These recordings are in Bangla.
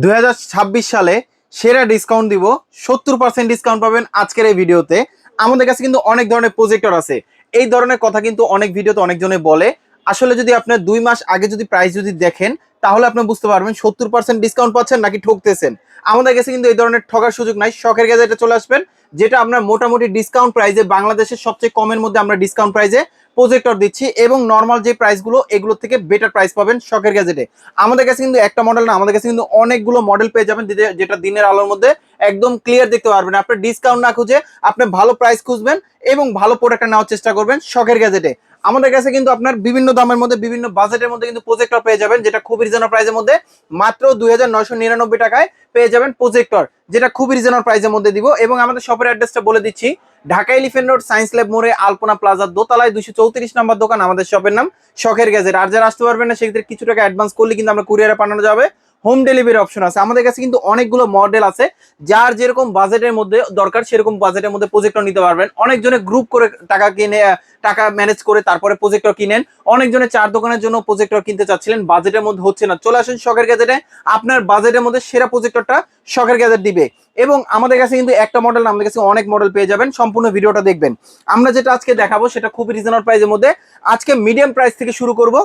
2026 সালে সেরা ডিসকাউন্ট দিব। 70% ডিসকাউন্ট পাবেন আজকের এই ভিডিওতে। আমাদের কাছে কিন্তু অনেক ধরনের প্রজেক্টর আছে। এই ধরনের কথা কিন্তু অনেক ভিডিওতে অনেকজনে বলে। আসলে যদি আপনার 2 মাস আগে যদি প্রাইস যদি দেখেন, তাহলে আপনি বুঝতে পারবেন 70% ডিসকাউন্ট পাচ্ছেন নাকি ঠকতেছেন। আমাদের কাছে কিন্তু এই ধরনের ঠকার সুযোগ নাই। শখের গ্যাজেটে চলে আসবেন, যেটা আপনার মোটামুটি ডিসকাউন্ট প্রাইসে, বাংলাদেশের সবচেয়ে কমের মধ্যে আমরা ডিসকাউন্ট প্রাইসে প্রজেক্টর দিচ্ছি, এবং নর্মাল যে প্রাইসগুলো এগুলোর থেকে বেটার প্রাইস পাবেন শখের গ্যাজেটে। আমাদের কাছে কিন্তু একটা মডেল না, আমাদের কাছে কিন্তু অনেকগুলো মডেল পেয়ে যাবেন, যেটা দিনের আলোর মধ্যে একদম ক্লিয়ার দেখতে পারবেন। আপনি ডিসকাউন্ট না খুঁজে আপনি ভালো প্রাইস খুঁজবেন এবং ভালো প্রোডাক্টটা নেওয়ার চেষ্টা করবেন শখের গ্যাজেটে। আমাদের কাছে কিন্তু আপনার বিভিন্ন দামের মধ্যে, বিভিন্ন বাজেটের মধ্যে কিন্তু প্রজেক্টর পেয়ে যাবেন, যেটা খুবই রিজনেবল প্রাইসের মধ্যে মাত্র 2999 টাকায় পেয়ে যাবেন প্রজেক্টর, যেটা খুবই রিজনেবল প্রাইসের মধ্যে দিব। এবং আমাদের শপের অ্যাড্রেসটা বলে দিচ্ছি, Dhaka elephant road, science lab মোড়ে, আলপনা প্লাজার দোতলায় 234 নম্বর দোকান। আমাদের শপের নাম শখের গ্যাজেট। আর যারা আসতে পারবেন না, সেক্ষেত্রে কিছু টাকা অ্যাডভান্স করলে কিন্তু আমরা কুরিয়ারে পাঠানো যাবে। হোম ডেলিভারি অপশন আছে। আমাদের কাছে কিন্তু অনেকগুলো মডেল আছে, যার যেরকম বাজেটের মধ্যে দরকার সেরকম বাজেটের মধ্যে প্রজেক্টর নিতে পারবেন। অনেকজনে গ্রুপ করে টাকা কিনে, টাকা ম্যানেজ করে তারপরে প্রজেক্টর কিনেন। অনেকজনে 4 দোকানের জন্য প্রজেক্টর কিনতে চাচ্ছিলেন, বাজেটের মধ্যে হচ্ছে না। চলে আসুন শখের গ্যাজেটে, আপনার বাজেটের মধ্যে সেরা প্রজেক্টরটা শখের গ্যাজেট দিবে। এবং আমাদের কাছে কিন্তু একটা মডেল না, আমাদের কাছে অনেক মডেল পেয়ে যাবেন। সম্পূর্ণ ভিডিওটা দেখবেন। আমরা যেটা আজকে দেখাবো সেটা খুবই রিজনেবল প্রাইসের মধ্যে। আজকে মিডিয়াম প্রাইস থেকে শুরু করব।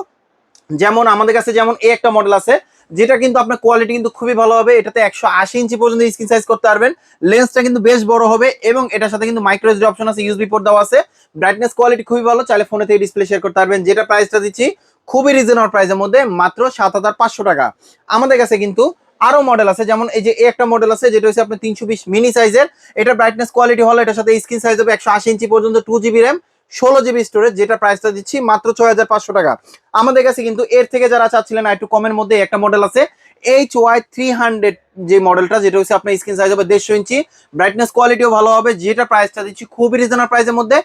যেমন আমাদের কাছে যেমন এই একটা মডেল আছে, যেটা কিন্তু আপনার কোয়ালিটি কিন্তু খুবই ভালো হবে। এটাতে 180 ইঞ্চি পর্যন্ত স্ক্রিন সাইজ করতে পারবেন। লেন্সটা কিন্তু বেশ বড় হবে এবং এটার সাথে কিন্তু মাইক্রো এসডি অপশন আছে, ইউএসবি পোর্ট দেওয়া আছে। ব্রাইটনেস কোয়ালিটি খুবই ভালো, চাইলে ফোনে থেকে ডিসপ্লে শেয়ার করতে পারবেন। যেটা প্রাইসটা দিচ্ছি খুবই রিজনেবল প্রাইসের মধ্যে মাত্র 7500 টাকা। আমাদের কাছে কিন্তু আরো মডেল আছে, যেমন এই যে একটা মডেল আছে, যেটা হচ্ছে আপনার 320 মিনি সাইজের। এটা ব্রাইটনেস কোয়ালিটি হলো, এটার সাথে স্ক্রিন সাইজ হবে 180 ইঞ্চি পর্যন্ত, 2GB র্যাম, 16GB স্টোরেজ, যেটা প্রাইসটা দিচ্ছি মাত্র 6500 টাকা। আমাদের কাছে কিন্তু এর থেকে যারা চাচ্ছিলেন একটু কমের মধ্যে একটা মডেল আছে, HY300 যে মডেলটা, যেটা হচ্ছে আপনার স্ক্রিন সাইজ হবে 150 ইঞ্চি, ব্রাইটনেস কোয়ালিটিও ভালো হবে, যেটা প্রাইসটা দিচ্ছি খুবই রিজনেবল প্রাইসের মধ্যে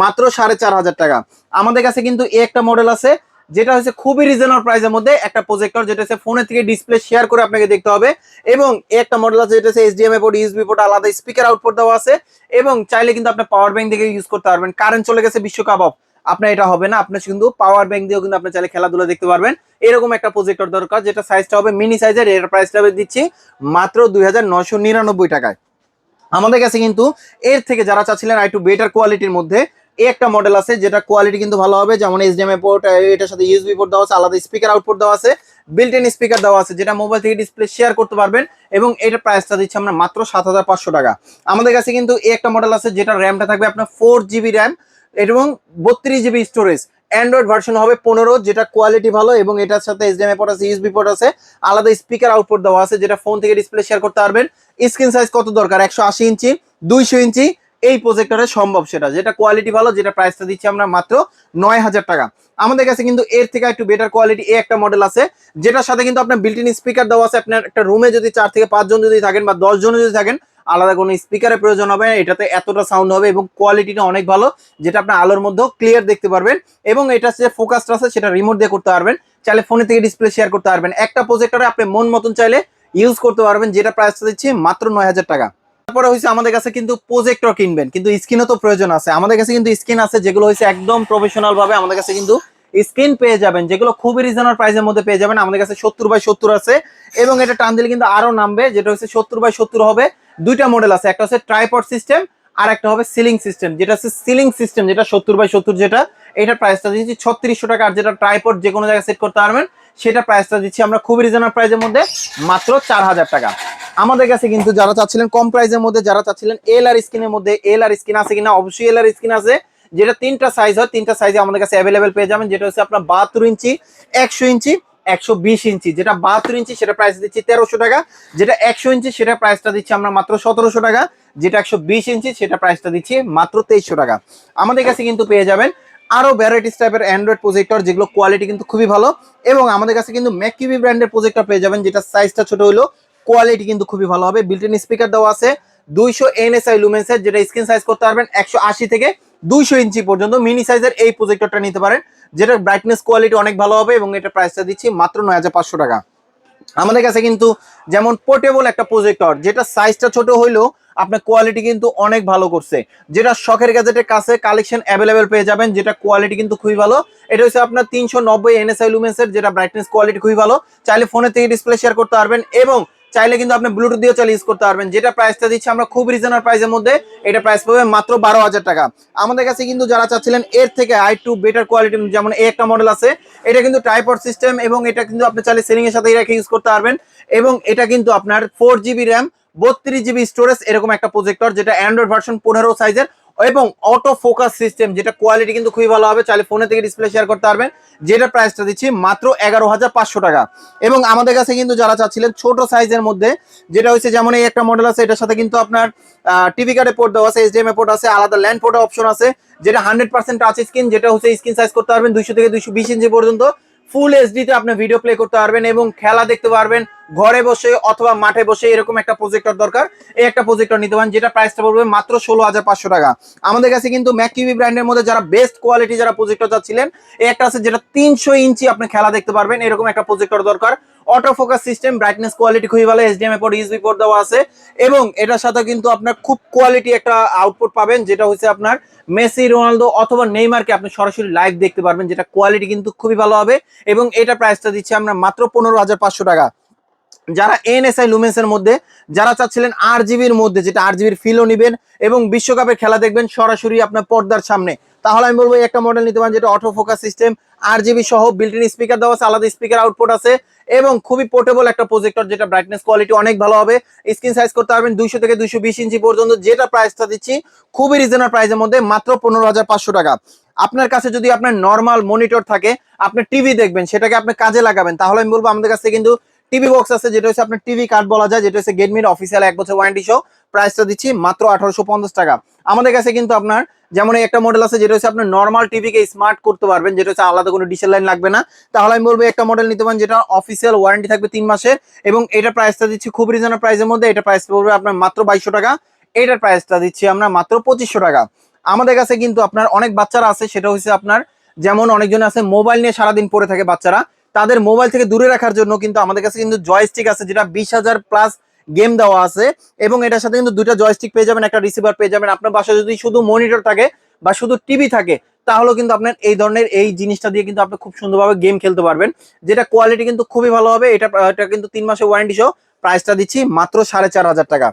মাত্র 4500 টাকা। আমাদের কাছে কিন্তু একটা মডেল আছে, যেটা হচ্ছে খুবই রিজনেবল প্রাইসের মধ্যে একটা প্রজেক্টর, যেটা হচ্ছে ফোনে থেকে ডিসপ্লে শেয়ার করে আপনাকে দেখতে হবে। এবং একটা মডেল আছে, যেটা হচ্ছে এইচডিএমআই পোর্ট, ইউএসবি পোর্ট, আলাদা স্পিকার আউটপুট দেওয়া আছে। এবং চাইলে কিন্তু আপনি পাওয়ার ব্যাংক থেকে ইউজ করতে পারবেন। কারেন্ট চলে গেছে বিশ্বকাপ অফ, আপনার এটা হবে না। আপনি কিন্তু পাওয়ার ব্যাংক দিয়েও কিন্তু আপনি চাইলে খেলাধুলা দেখতে পারবেন। এরকম একটা প্রজেক্টর দরকার, যেটা সাইজটা হবে মিনি সাইজের। এর প্রাইসটা দিচ্ছি মাত্র 2999 টাকায়। আমাদের কাছে কিন্তু এর থেকে যারা চাচ্ছিলেন একটু বেটার কোয়ালিটির মধ্যে, এই একটা মডেল আছে, যেটা কোয়ালিটি কিন্তু ভালো হবে। যেমন এইচডিএমআই পোর্ট, এটার সাথে ইউএসবি পোর্ট দেওয়া আছে, আলাদা স্পিকার আউটপুট দেওয়া আছে, বিল্ট ইন স্পিকার দেওয়া আছে, যেটা মোবাইল থেকে ডিসপ্লে শেয়ার করতে পারবেন। এবং এটার প্রাইসটা দিচ্ছি আমরা মাত্র 7500 টাকা। আমাদের কাছে কিন্তু এই একটা মডেল আছে, যেটা র্যামটা থাকবে আপনার 4GB র্যাম এবং 32GB স্টোরেজ। অ্যান্ড্রয়েড ভার্সন হবে 15, যেটা কোয়ালিটি ভালো। এবং এটার সাথে এইচডিএমআই পোর্ট আছে, ইউএসবি পোর্ট আছে, আলাদা স্পিকার আউটপুট দেওয়া আছে, যেটা ফোন থেকে ডিসপ্লে শেয়ার করতে পারবেন। স্ক্রিন সাইজ কত দরকার, 180 ইঞ্চি, 200 ইঞ্চি, এই প্রজেক্টরে সম্ভব সেটা, যেটা কোয়ালিটি ভালো, যেটা প্রাইসটা দিচ্ছি আমরা মাত্র 9000 টাকা। আমাদের কাছে কিন্তু এর থেকে একটু বেটার কোয়ালিটি এই একটা মডেল আছে, যেটার সাথে কিন্তু আপনার বিল্ট ইন স্পিকার দেওয়া আছে। আপনার একটা রুমে যদি 4 থেকে 5 জন যদি থাকেন বা 10 জন যদি থাকেন, আলাদা কোনো স্পিকারের প্রয়োজন হবে না। এটাতে এতটা সাউন্ড হবে এবং কোয়ালিটিটা অনেক ভালো, যেটা আপনার আলোর মধ্যেও ক্লিয়ার দেখতে পারবেন। এবং এটা যে ফোকাসটা আছে সেটা রিমোট দিয়ে করতে পারবেন, চাইলে ফোনে থেকে ডিসপ্লে শেয়ার করতে পারবেন। একটা প্রজেক্টরে আপনি মন মতন চাইলে ইউজ করতে পারবেন, যেটা প্রাইসটা দিচ্ছি মাত্র 9000 টাকা। তারপরে হচ্ছে আমাদের কাছে কিন্তু প্রজেক্টর কিনবেন, কিন্তু স্ক্রিনও তো প্রয়োজন আছে। আমাদের কাছে কিন্তু স্ক্রিন আছে, যেগুলো হচ্ছে একদম প্রফেশনাল ভাবে আমাদের কাছে কিন্তু স্ক্রিন পেয়ে যাবেন, যেগুলো খুবই রিজনেবল প্রাইসের মধ্যে পেয়ে যাবেন। আমাদের কাছে 70x70 আছে, এবং এটা টান দিলে কিন্তু আরো নামবে, যেটা হচ্ছে 70x70 হবে। দুইটা মডেল আছে, একটা হচ্ছে ট্রাইপড সিস্টেম আর একটা হবে সিলিং সিস্টেম। যেটা হচ্ছে সিলিং সিস্টেম, যেটা 70x70, যেটা এটার প্রাইসটা দিচ্ছি 3600 টাকা। আর যেটা ট্রাইপড যে কোনো জায়গায় সেট করতে পারবেন, সেটা প্রাইসটা দিচ্ছি আমরা খুবই রিজনেবল প্রাইসের মধ্যে মাত্র 4000 টাকা। আমাদের কাছে কিন্তু যারা চাচ্ছিলেন কম প্রাইসের মধ্যে, যারা চাচ্ছিলেন এল আর স্ক্রিনের মধ্যে, এল আর স্ক্রিন আছে কিনা, অবশ্যই এল আর স্ক্রিন আছে, যেটা 3টা সাইজ হয়। 3টা সাইজে আমাদের কাছে অ্যাভেলেবেল পেয়ে যাবেন, যেটা হচ্ছে আপনার 72 ইঞ্চি, 100 ইঞ্চি, 120 ইঞ্চি। যেটা 72 ইঞ্চি সেটা প্রাইস দিচ্ছি 1300 টাকা, যেটা 100 ইঞ্চি সেটা প্রাইসটা দিচ্ছি আমরা মাত্র 1700 টাকা, যেটা 120 ইঞ্চি সেটা প্রাইসটা দিচ্ছি মাত্র 2300 টাকা। আমাদের কাছে কিন্তু পেয়ে যাবেন আরো ভ্যারাইটিস টাইপের অ্যান্ড্রয়েড প্রজেক্টর, যেগুলো কোয়ালিটি কিন্তু খুবই ভালো। এবং আমাদের কাছে কিন্তু ম্যাককিউবি ব্র্যান্ডের প্রজেক্টর পেয়ে যাবেন, যেটা সাইজটা ছোট হলো, কোয়ালিটি কিন্তু খুবই ভালো হবে। বিল্ট ইন স্পিকার দেওয়া আছে 200 এনএসআই লুমেন্সের, যেটা স্ক্রিন সাইজ করতে পারবেন 180 থেকে 200 ইঞ্চি পর্যন্ত। মিনি সাইজের এই প্রজেক্টরটা নিতে পারেন, যেটা ব্রাইটনেস কোয়ালিটি অনেক ভালো হবে। এবং এটা প্রাইসটা দিচ্ছি মাত্র 9500 টাকা। আমাদের কাছে কিন্তু যেমন পোর্টেবল একটা প্রজেক্টর, যেটা সাইজটা ছোট হইলেও আপনার কোয়ালিটি কিন্তু অনেক ভালো করছে, যেটা শখের গ্যাজেটের কাছে কালেকশন অ্যাভেলেবেল পেয়ে যাবেন, যেটা কোয়ালিটি কিন্তু খুবই ভালো। এটা হচ্ছে আপনার 390 এনএসআই লুমেন্সের, যেটা ব্রাইটনেস কোয়ালিটি খুবই ভালো, চাইলে ফোনে থেকে ডিসপ্লে শেয়ার করতে পারবেন। এবং চাইলে কিন্তু আপনি ব্লুটুথ দিয়ে চালিয়ে ইউজ করতে পারবেন। যেটা প্রাইসটা দিচ্ছি আমরা খুব রিজনেবল প্রাইসের মধ্যে, এটা প্রাইস পাবে মাত্র 12,000 টাকা। আমাদের কাছে কিন্তু যারা চাচ্ছিলেন এর থেকে একটু বেটার কোয়ালিটি, যেমন এই একটা মডেল আছে, এটা কিন্তু ট্রাইপড সিস্টেম এবং এটা কিন্তু আপনি চাইলে সিলিং এর সাথে রেখে ইউজ করতে পারবেন। এবং এটা কিন্তু আপনার 4 GB র্যাম 32 GB স্টোরেজ এরকম একটা প্রজেক্টর, যেটা অ্যান্ড্রয়েড ভার্সন 15 সাইজের এবং অটো ফোকাস সিস্টেম, যেটা কোয়ালিটি কিন্তু খুবই ভালো হবে। চাইলে ফোনে থেকে ডিসপ্লে শেয়ার করতে পারবেন। যেটা প্রাইসটা দিচ্ছি মাত্র 11,500 টাকা। এবং আমাদের কাছে কিন্তু যারা চাচ্ছিলেন ছোট সাইজের মধ্যে, যেটা হচ্ছে যেমন এই একটা মডেল আছে, এটার সাথে কিন্তু আপনার টিভি কার্ডে পোর্ট দেওয়া আছে, এইচডিএমআই পোর্ট আছে, আলাদা ল্যান্ড পোর্টের অপশন আছে, যেটা 100% টাচ স্ক্রিন, যেটা হচ্ছে স্ক্রিন সাইজ করতে পারবেন 200 থেকে 220 ইঞ্চি পর্যন্ত। ফুল এইচডি তে আপনি ভিডিও প্লে করতে পারবেন এবং খেলা দেখতে পারবেন ঘরে বসে অথবা মাঠে বসে। এরকম একটা প্রজেক্টর দরকার, এই একটা প্রজেক্টর নিতে পারেন, যেটা প্রাইসটা পড়বে মাত্র 16,500 টাকা। আমাদের কাছে কিন্তু ম্যাককিউবি ব্র্যান্ডের মধ্যে যারা বেস্ট কোয়ালিটি যারা প্রজেক্টর চাচ্ছিলেন, এই একটা আছে যেটা 300 ইঞ্চি আপনি খেলা দেখতে পারবেন, এরকম একটা প্রজেক্টর দরকার। Auto focus system, brightness quality খুবই ভালো, এইচডিএমআই পোর্ট, ইউএসবি পোর্ট দেওয়া আছে এবং এটার সাথে কিন্তু আপনার খুব কোয়ালিটি একটা আউটপুট পাবেন, যেটা হচ্ছে আপনার মেসি, রোনালদো অথবা নেইমারকে আপনি সরাসরি লাইভ দেখতে পারবেন, যেটা কোয়ালিটি কিন্তু খুবই ভালো হবে। এবং এটা প্রাইসটা দিচ্ছি আমরা মাত্র 15,500 টাকা। যারা এনএসআই লুমেন্স এর মধ্যে যারা চাচ্ছিলেন RGBর মধ্যে, যেটা RGBর ফিলও নেবেন এবং বিশ্বকাপের খেলা দেখবেন সরাসরি আপনার পর্দার সামনে, তাহলে আমি বলবো একটা মডেল নিতে পারেন, যেটা অটো ফোকাস সিস্টেম, RGB সহ বিল্ট ইন স্পিকার দেওয়া আছে, আলাদা স্পিকার আউটপুট আছে এবং খুবই পোর্টেবল একটা প্রজেক্টর, যেটা ব্রাইটনেস কোয়ালিটি অনেক ভালো হবে। স্ক্রিন সাইজ করতে পারবেন 200 থেকে 220 ইঞ্চি পর্যন্ত। যেটা প্রাইসটা দিচ্ছি খুবই রিজনেবল প্রাইসের মধ্যে, মাত্র 15,500 টাকা। আপনার কাছে যদি আপনার নর্মাল মনিটর থাকে, আপনি টিভি দেখবেন, সেটাকে আপনি কাজে লাগাবেন, তাহলে আমি বলবো আমাদের কাছে কিন্তু টিভি বক্স আছে, যেটা হচ্ছে আপনার টিভি কার্ড বলা যায়, যেটা হচ্ছে গেটমির অফিসিয়াল 1 বছর ওয়ারেন্টি সহ। প্রাইসটা দিচ্ছি মাত্র 1850 টাকা। আমাদের কাছে কিন্তু আপনার যেমন একটা মডেল আছে, যেটা হচ্ছে আপনার নর্মাল টিভিকে স্মার্ট করতে পারবেন, যেটা হচ্ছে আলাদা কোনো ডিশের লাইন লাগবে না। তাহলে আমি বলবো একটা মডেল নিতে পারেন, যেটা অফিসিয়াল ওয়ারেন্টি থাকবে 3 মাসের এবং এটা প্রাইসটা দিচ্ছি খুব রিজনেবল প্রাইসের মধ্যে। এটা প্রাইস পড়বে আপনার মাত্র 2200 টাকা। এটার প্রাইসটা দিচ্ছি আমরা মাত্র 2500 টাকা। আমাদের কাছে কিন্তু আপনার অনেক বাচ্চারা আছে, সেটা হচ্ছে আপনার যেমন অনেকজন আছে মোবাইল নিয়ে সারাদিন পড়ে থাকে বাচ্চারা, তাদের মোবাইল থেকে দূরে রাখার জন্য কিন্তু আমাদের কাছে কিন্তু জয়স্টিক আছে, যেটা 20,000 প্লাস গেম দেওয়া আছে এবং এটার সাথে কিন্তু দুইটা জয়স্টিক পেয়ে যাবেন, একটা রিসিভার পেয়ে যাবেন। আপনার বাসায় যদি শুধু মনিটর থাকে বা শুধু টিভি থাকে, তাহলেও কিন্তু আপনার এই ধরনের এই জিনিসটা দিয়ে কিন্তু আপনি খুব সুন্দরভাবে গেম খেলতে পারবেন, যেটা কোয়ালিটি কিন্তু খুবই ভালো হবে। এটা কিন্তু 3 মাসের ওয়ারেন্টি সহ। প্রাইসটা দিচ্ছি মাত্র 4,500 টাকা।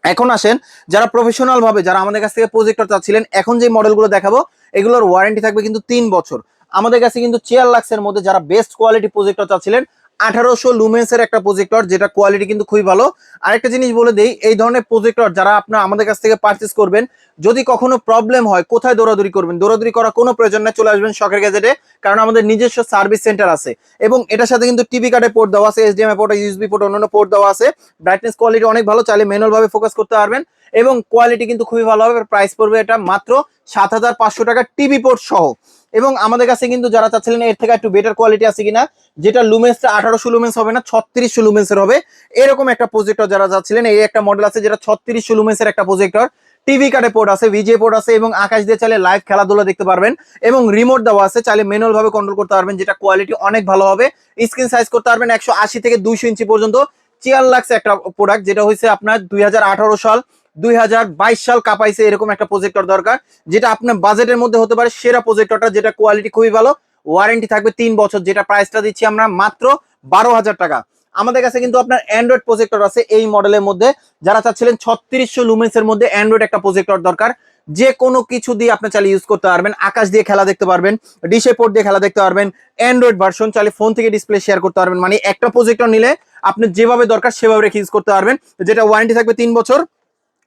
এখন আসেন যারা প্রফেশনাল ভাবে যারা আমাদের কাছ থেকে প্রজেক্টর চাচ্ছিলেন, এখন যে মডেলগুলো দেখাবো এগুলোর ওয়ারেন্টি থাকবে কিন্তু 3 বছর। আমাদের কাছে কিন্তু 4 লাখের মধ্যে যারা বেস্ট কোয়ালিটি প্রজেক্টর চাচ্ছিলেন, 1800 লুমেন্সের একটা প্রজেক্টর, যেটা কোয়ালিটি কিন্তু খুবই ভালো। আরেকটা জিনিস বলে দেই, এই ধরনের প্রজেক্টর যারা আপনার আমাদের কাছ থেকে পারচেস করবেন, যদি কখনো প্রবলেম হয় কোথায় দৌড়াদৌড়ি করবেন, দৌড়াদৌড়ি করার কোনো প্রয়োজন নেই, চলে আসবেন শখের গ্যাজেটে, কারণ আমাদের নিজস্ব সার্ভিস সেন্টার আছে এবং এটার সাথে কিন্তু টিভি কার্ডে পোর্ট দেওয়া আছে, এইচডিএমআই পোর্ট, ইউএসবি পোর্ট, অন্যান্য পোর্ট দেওয়া আছে। ব্রাইটনেস কোয়ালিটি অনেক ভালো, চাইলে ম্যানুয়াল ভাবে ফোকাস করতে পারবেন এবং কোয়ালিটি কিন্তু খুবই ভালো হবে। প্রাইস পড়বে এটা মাত্র 7,500 টাকা টিভি পোর্ট সহ। এবং আমাদের কাছে কিন্তু যারা চাচ্ছিলেন এর থেকে একটু বেটার কোয়ালিটি আছে কিনা, যেটা লুমেন্সটা 1800 লুমেন্স হবে না, 3600 লুমেন্সের হবে, এরকম একটা প্রজেক্টর যারা চাচ্ছিলেন, এই একটা মডেল আছে যেটা 3600 লুমেন্সের একটা প্রজেক্টর, টিভি কার্ডে পোর্ট আছে, ভিজিএ পোর্ট আছে এবং আকাশ দিয়ে চাইলে লাইভ খেলাধুলা দেখতে পারবেন এবং রিমোট দেওয়া আছে, চাইলে ম্যানুয়াল ভাবে কন্ট্রোল করতে পারবেন, যেটা কোয়ালিটি অনেক ভালো হবে। স্ক্রিন সাইজ করতে পারবেন 180 থেকে 200 ইঞ্চি পর্যন্ত। 4 লাখ একটা প্রোডাক্ট, যেটা হচ্ছে আপনার 2018 সাল 2022 সাল কাপাইছে, এরকম একটা প্রজেক্টর দরকার, যেটা আপনার বাজেটের মধ্যে হতে পারে সেরা প্রজেক্টরটা, যেটা কোয়ালিটি খুবই ভালো, ওয়ারেন্টি থাকবে 3 বছর, যেটা প্রাইসটা দিচ্ছি আমরা মাত্র 12,000 টাকা। আমাদের কাছে কিন্তু আপনার অ্যান্ড্রয়েড প্রজেক্টর আছে এই মডেলের মধ্যে, যারা চাচ্ছিলেন 3600 লুমেন্সের মধ্যে অ্যান্ড্রয়েড একটা প্রজেক্টর দরকার, যে কোনো কিছু দিয়ে আপনি চাইলে ইউজ করতে পারবেন, আকাশ দিয়ে খেলা দেখতে পারবেন, ডিশে পোর্ট দিয়ে খেলা দেখতে পারবেন, অ্যান্ড্রয়েড ভার্সন, চাইলে ফোন থেকে ডিসপ্লে শেয়ার করতে পারবেন, মানে একটা প্রজেক্টর নিলে আপনি যেভাবে দরকার সেভাবে রেখে ইউজ করতে পারবেন, যেটা ওয়ারেন্টি থাকবে 3 বছর।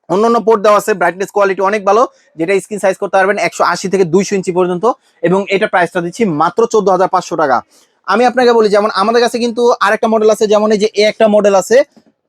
অন্যান্য পোর্ট দেওয়া আছে, ব্রাইটনেস কোয়ালিটি অনেক ভালো, যেটা স্ক্রিন সাইজ করতে পারবেন 180 থেকে 200 ইঞ্চি পর্যন্ত এবং এটা প্রাইসটা দিচ্ছি মাত্র 14,500 টাকা। আমি আপনাকে বলি, যেমন আমাদের কাছে কিন্তু আরেকটা মডেল আছে, যেমন এই যে একটা মডেল আছে,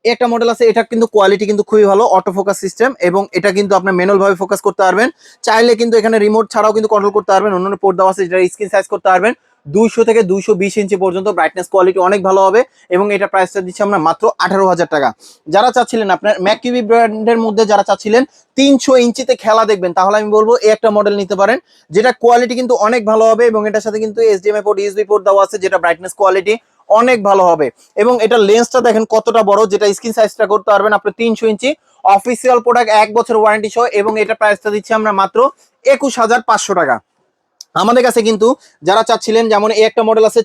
একটা মডেল আছে, এটা কিন্তু কোয়ালিটি কিন্তু খুবই ভালো, অটো ফোকাস সিস্টেম এবং এটা কিন্তু আপনার ম্যানুয়াল ভাবে ফোকাস করতে পারবেন, চাইলে কিন্তু এখানে রিমোট ছাড়াও কিন্তু কন্ট্রোল করতে পারবেন। অন্যান্য পোর্ট দেওয়া আছে, যেটা স্ক্রিন সাইজ করতে পারবেন 200 থেকে 220 ইঞ্চি পর্যন্ত, ব্রাইটনেস কোয়ালিটি অনেক ভালো হবে এবং এটা প্রাইসটা দিচ্ছি আমরা মাত্র 18,000 টাকা। যারা চাচ্ছিলেন আপনার ম্যাককিউবি ব্র্যান্ডের মধ্যে যারা চাচ্ছিলেন 300 ইঞ্চিতে খেলা দেখবেন, তাহলে আমি বলবো এই একটা মডেল নিতে পারেন, যেটা কোয়ালিটি কিন্তু অনেক ভালো হবে এবং এটার সাথে কিন্তু এইচডিএমআই পোর্ট, ইউএসবি পোর্ট দেওয়া আছে, যেটা ব্রাইটনেস কোয়ালিটি অনেক ভালো হবে এবং এটা লেন্সটা দেখেন কতটা বড়, যেটা স্ক্রিন সাইজটা করতে পারবেন আপনি 300 ইঞ্চি। অফিসিয়াল প্রোডাক্ট 1 বছর ওয়ারেন্টি সহ এবং এটা প্রাইসটা দিচ্ছি আমরা মাত্র 21,500 টাকা। আমাদের কাছে কিন্তু যারা চাচ্ছিলেন, যেমন এই একটা মডেল আছে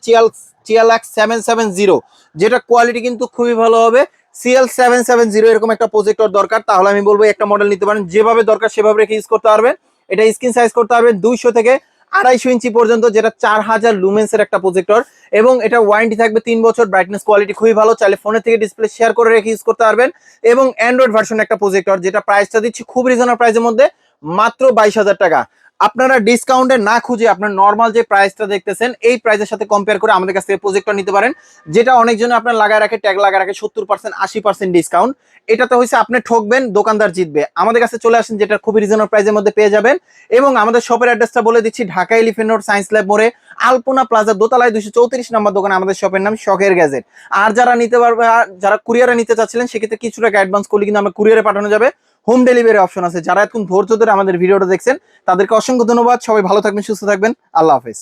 চিয়ালাক্স 770, যেটা কোয়ালিটি কিন্তু খুবই ভালো হবে, CL770 এরকম একটা প্রজেক্টর দরকার, তাহলে আমি বলবো একটা মডেল নিতে পারেন। যেভাবে দরকার সেভাবে রেখে ইউজ করতে পারবেন। এটা স্ক্রিন সাইজ করতে পারবেন 200 থেকে 250 ইঞ্চি পর্যন্ত, যেটা 4000 লুমেন্সের একটা প্রজেক্টর, এবং এটা ওয়ারেন্টি থাকবে 3 বছর। ব্রাইটনেস কোয়ালিটি খুবই ভালো, চাইলে ফোনের থেকে ডিসপ্লে শেয়ার করে রেখে ইউজ করতে পারবেন। এবং অ্যান্ড্রয়েড ভার্সন একটা প্রজেক্টর, যেটা প্রাইসটা দিচ্ছি খুব রিজনেবল প্রাইসের মধ্যে, মাত্র 22,000 টাকা। আপনারা ডিসকাউন্টে না খুঁজে আপনার নর্মাল যে প্রাইসটা দেখতেছেন এই প্রাইসের সাথে কম্পেয়ার করে আমাদের কাছ থেকে প্রজেক্টর নিতে পারেন, যেটা অনেকজন আপনার লাগায় রাখে, ট্যাগ লাগায় রাখে 70% 80% ডিসকাউন্ট। এটাতে হয়েছে আপনি ঠকবেন, দোকানদার জিতবে। আমাদের কাছে চলে আসেন, যেটা খুবই রিজনেবল প্রাইসের মধ্যে পেয়ে যাবেন। এবং আমাদের শপের অ্যাড্রেসটা বলে দিচ্ছি, Dhaka elephant road science lab মোড়ে আলপনা প্লাজা দোতলায় 234 নম্বর দোকান। আমাদের শপের নাম শখের গ্যাজেট। আর যারা নিতে পারবে, যারা কুরিয়ারে নিতে চাচ্ছিলেন, সেক্ষেত্রে কিছু টাকা অ্যাডভান্স করলে কিন্তু আমরা কুরিয়ারে পাঠানো যাবে। হোম ডেলিভারি অপশন আছে। যারা এখন ধৈর্য ধরে আমাদের ভিডিওটা দেখছেন তাদেরকে অসংখ্য ধন্যবাদ। সবাই ভালো থাকবেন, সুস্থ থাকবেন। আল্লাহ হাফেজ।